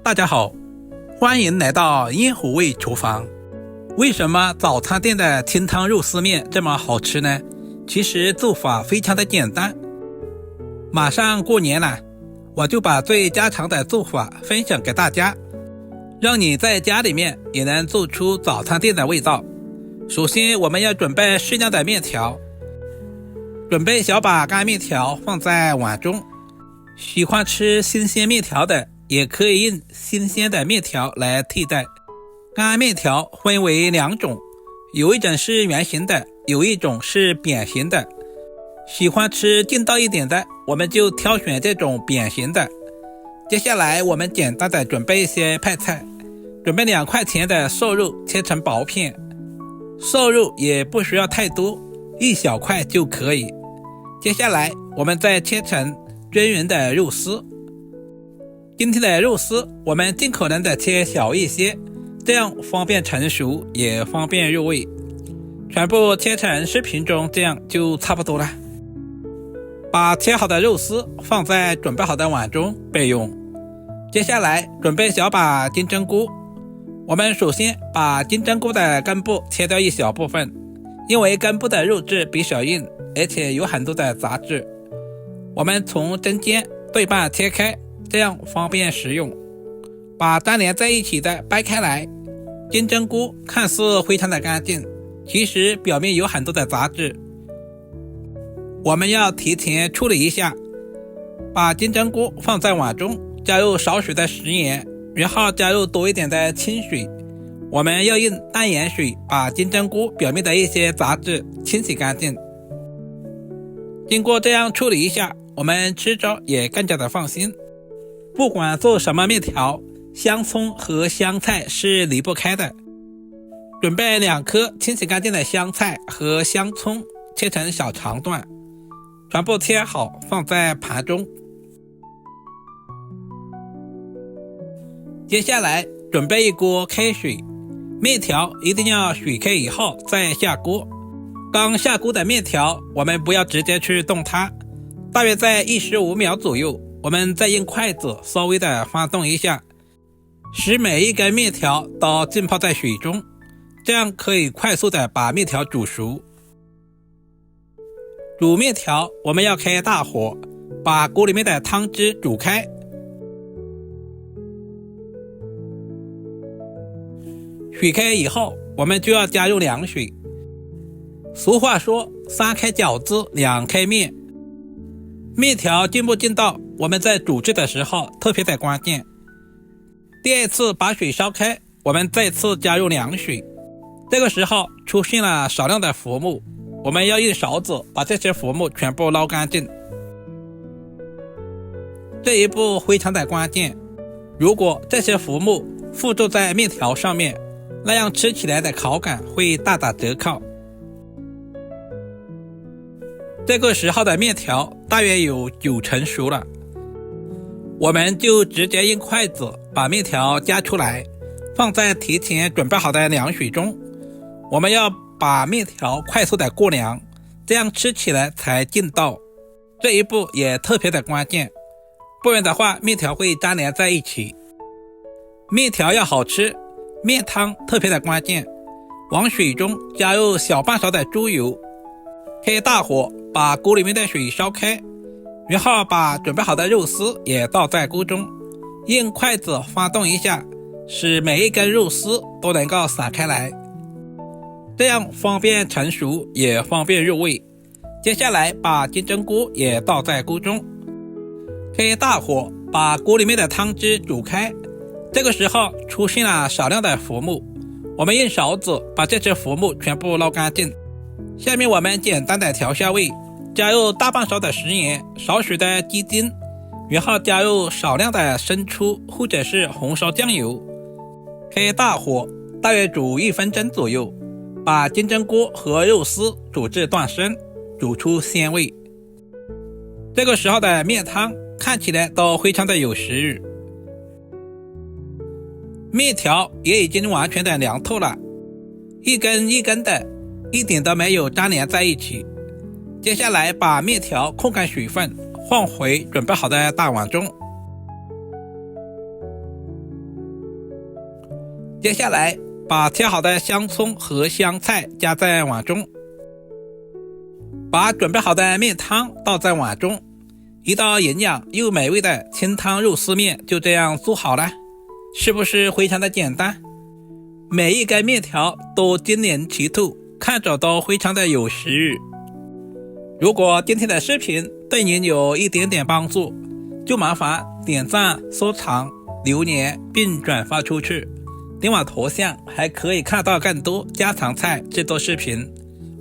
大家好，欢迎来到烟火味厨房。为什么早餐店的清汤肉丝面这么好吃呢？其实做法非常的简单。马上过年了，我就把最家常的做法分享给大家，让你在家里面也能做出早餐店的味道。首先我们要准备适量的面条，准备小把干面条放在碗中。喜欢吃新鲜面条的也可以用新鲜的面条来替代。干面条分为两种，有一种是圆形的，有一种是扁形的。喜欢吃劲道一点的，我们就挑选这种扁形的。接下来我们简单的准备一些配菜，准备2块钱的瘦肉切成薄片，瘦肉也不需要太多，1小块就可以。接下来我们再切成均匀的肉丝。今天的肉丝我们尽可能的切小一些，这样方便成熟也方便入味。全部切成视频中，这样就差不多了。把切好的肉丝放在准备好的碗中备用。接下来准备小把金针菇，我们首先把金针菇的根部切掉一小部分，因为根部的肉质比较硬，而且有很多的杂质，我们从中间对半切开，这样方便食用。把粘连在一起的掰开来，金针菇看似非常的干净，其实表面有很多的杂质，我们要提前处理一下。把金针菇放在碗中，加入少许的食盐，然后加入多一点的清水。我们要用淡盐水把金针菇表面的一些杂质清洗干净。经过这样处理一下，我们吃着也更加的放心。不管做什么面条，香葱和香菜是离不开的。准备2颗清洗干净的香菜和香葱，切成小长段，全部切好放在盘中。接下来准备一锅开水，面条一定要水开以后再下锅。刚下锅的面条我们不要直接去动它，大约在15秒左右，我们再用筷子稍微的翻动一下，使每一根面条都浸泡在水中，这样可以快速的把面条煮熟。煮面条我们要开大火，把锅里面的汤汁煮开。水开以后，我们就要加入凉水。俗话说3开饺子2开面，面条劲不劲道，我们在煮制的时候特别的关键。第2次把水烧开，我们再次加入凉水，这个时候出现了少量的浮沫，我们要用勺子把这些浮沫全部捞干净。这一步非常的关键，如果这些浮沫附着在面条上面，那样吃起来的口感会大打折扣。这个时候的面条大约有9成熟了，我们就直接用筷子把面条夹出来，放在提前准备好的凉水中。我们要把面条快速的过凉，这样吃起来才劲道。这一步也特别的关键，不然的话面条会粘连在一起。面条要好吃，面汤特别的关键。往水中加入小半勺的猪油，开大火把锅里面的水烧开，然后把准备好的肉丝也倒在锅中，用筷子翻动一下，使每一根肉丝都能够散开来，这样方便成熟也方便入味。接下来把金针菇也倒在锅中，开大火把锅里面的汤汁煮开。这个时候出现了少量的浮沫，我们用勺子把这些浮沫全部捞干净。下面我们简单的调下味，加入大半勺的食盐，少许的鸡精，然后加入少量的生抽或者是红烧酱油，开大火大约煮1分钟左右，把金针菇和肉丝煮至断生，煮出鲜味。这个时候的面汤看起来都非常的有食欲。面条也已经完全的凉透了，一根一根的，一点都没有粘连在一起。接下来把面条控干水分，放回准备好的大碗中。接下来把切好的香葱和香菜加在碗中，把准备好的面汤倒在碗中，一道营养又美味的清汤肉丝面就这样做好了，是不是非常的简单？每一根面条都晶莹剔透，看着都非常的有食欲。如果今天的视频对您有一点点帮助，就麻烦点赞、收藏、留言并转发出去。点我头像还可以看到更多家常菜制作视频。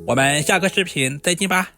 我们下个视频再见吧。